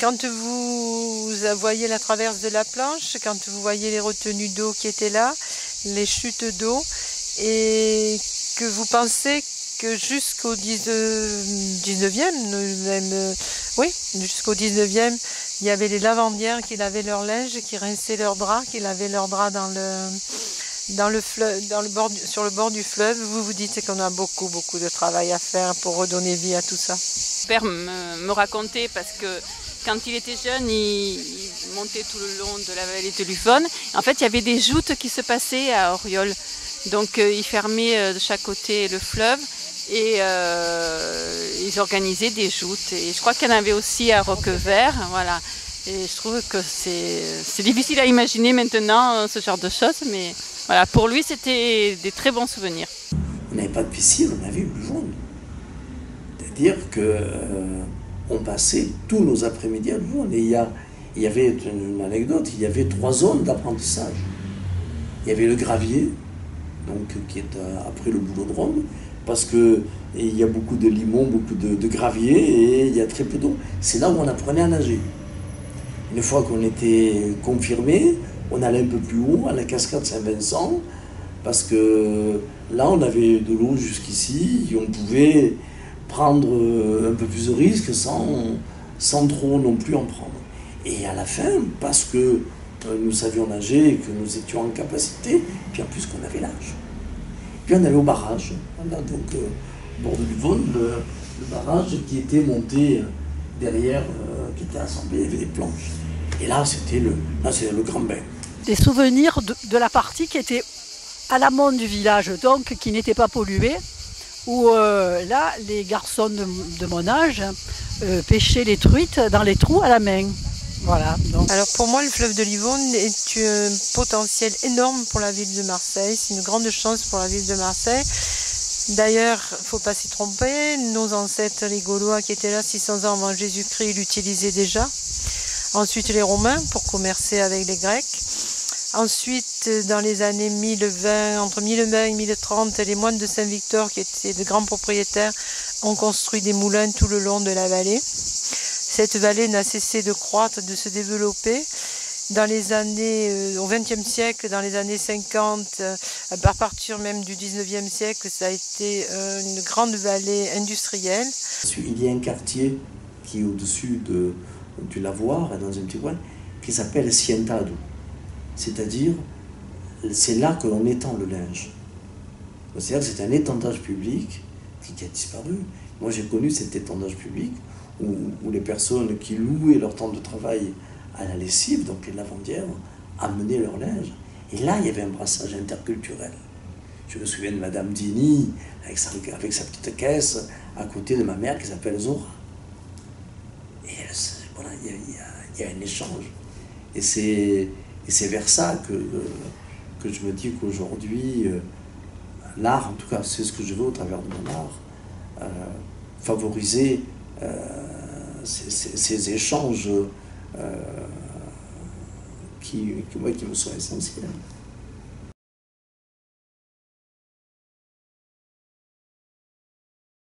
Quand vous voyez la traverse de la planche, quand vous voyez les retenues d'eau qui étaient là, les chutes d'eau, et que vous pensez que jusqu'au 19e, même, oui, jusqu'au 19e, il y avait les lavandières qui lavaient leur linge, qui rinçaient leurs draps, qui lavaient leurs draps dans le fleuve, sur le bord du fleuve. Vous vous dites qu'on a beaucoup de travail à faire pour redonner vie à tout ça. Mon père me racontait, parce que quand il était jeune, il montait tout le long de la vallée de l'Uvonne. En fait, il y avait des joutes qui se passaient à Auriol. Donc, ils fermaient de chaque côté le fleuve et ils organisaient des joutes. Et je crois qu'il y en avait aussi à Roquevert. Voilà. Et je trouve que c'est difficile à imaginer maintenant ce genre de choses, mais voilà, pour lui, c'était des très bons souvenirs. On n'avait pas de piscine, on avait une Louvonne. C'est-à-dire qu'on passait tous nos après-midi à Louvonne. Et il y avait une anecdote, il y avait 3 zones d'apprentissage. Il y avait le gravier, donc, qui est après le boulodrome, parce qu'il y a beaucoup de limons, beaucoup de gravier, et il y a très peu d'eau. C'est là où on apprenait à nager. Une fois qu'on était confirmé, on allait un peu plus haut, à la cascade Saint-Vincent, parce que là, on avait de l'eau jusqu'ici, et on pouvait prendre un peu plus de risques sans trop non plus en prendre. Et à la fin, parce que nous savions nager et que nous étions en capacité, puis en plus qu'on avait l'âge. Puis on allait au barrage, voilà, donc au bord de l'Uvonne, le barrage qui était monté derrière, qui était assemblé, il y avait des planches. Et là, c'était le grand bain. Des souvenirs de la partie qui était à l'amont du village, donc qui n'était pas polluée, où là, les garçons de mon âge pêchaient les truites dans les trous à la main. Voilà, donc. Alors pour moi, le fleuve de l'Yvonne est un potentiel énorme pour la ville de Marseille. C'est une grande chance pour la ville de Marseille. D'ailleurs, il ne faut pas s'y tromper, nos ancêtres, les Gaulois qui étaient là 600 ans avant Jésus-Christ, l'utilisaient déjà. Ensuite, les Romains pour commercer avec les Grecs. Ensuite, dans les années 1020, entre 1020 et 1030, les moines de Saint-Victor, qui étaient de grands propriétaires, ont construit des moulins tout le long de la vallée. Cette vallée n'a cessé de croître, de se développer. Dans les années, au XXe siècle, dans les années 50, à partir même du XIXe siècle, ça a été une grande vallée industrielle. Il y a un quartier qui est au-dessus du lavoir, dans un petit coin, qui s'appelle Sientado. C'est-à-dire, c'est là que l'on étend le linge. C'est-à-dire que c'est un étendage public qui a disparu. Moi, j'ai connu cet étendage public où les personnes qui louaient leur temps de travail à la lessive, donc les lavandières, amenaient leur linge. Et là, il y avait un brassage interculturel. Je me souviens de Madame Dini, avec sa petite caisse, à côté de ma mère qui s'appelle Zora. Et voilà, il y a un échange. Et c'est vers ça que je me dis qu'aujourd'hui, l'art, en tout cas, c'est ce que je veux au travers de mon art, favoriser ces échanges qui me sont essentiels.